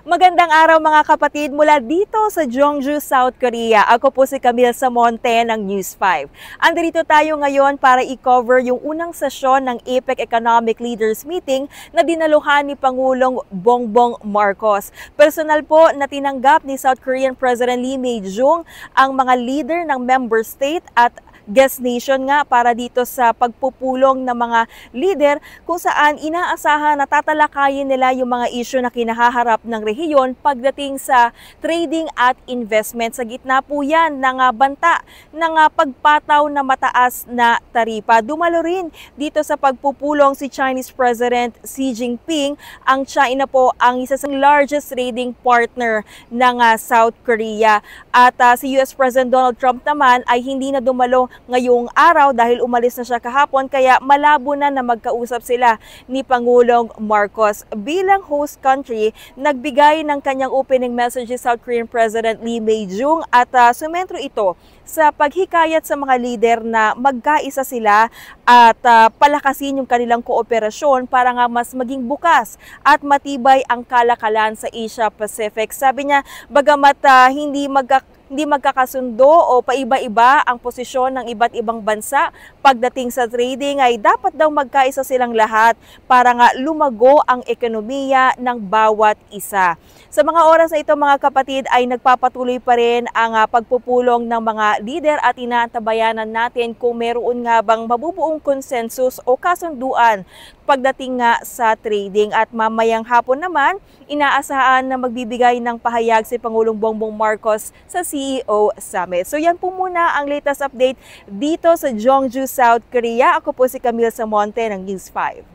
Magandang araw mga kapatid mula dito sa Jeongju, South Korea. Ako po si Camille Samonte ng News 5. Andito tayo ngayon para i-cover yung unang sesyon ng APEC Economic Leaders Meeting na dinaluhan ni Pangulong Bongbong Marcos. Personal po na tinanggap ni South Korean President Lee Mae-jung ang mga leader ng member state at guest nation nga para dito sa pagpupulong ng mga leader kung saan inaasahan na tatalakayin nila yung mga issue na kinahaharap ng rehiyon pagdating sa trading at investment. Sa gitna po yan ng banta ng pagpataw na mataas na taripa. Dumalo rin dito sa pagpupulong si Chinese President Xi Jinping. Ang China po ang isa sa largest trading partner ng South Korea. At si US President Donald Trump naman ay hindi na dumalo ngayong araw dahil umalis na siya kahapon, kaya malabo na magkausap sila ni Pangulong Marcos. Bilang host country, nagbigay ng kanyang opening message si South Korean President Lee Mae-jung at sumentro ito sa paghikayat sa mga leader na magkaisa sila at palakasin yung kanilang kooperasyon para nga mas maging bukas at matibay ang kalakalan sa Asia Pacific. Sabi niya, bagamat hindi magkakasundo o paiba-iba ang posisyon ng iba't ibang bansa pagdating sa trading, ay dapat daw magkaisa silang lahat para nga lumago ang ekonomiya ng bawat isa. Sa mga oras na ito mga kapatid ay nagpapatuloy pa rin ang pagpupulong ng mga leader at inaantabayanan natin kung meron nga bang mabubuong konsensus o kasunduan pagdating nga sa trading. At mamayang hapon naman, inaasahan na magbibigay ng pahayag si Pangulong Bongbong Marcos sa CEO Summit. So yan po muna ang latest update dito sa Jeongju, South Korea. Ako po si Camille Samonte ng News 5.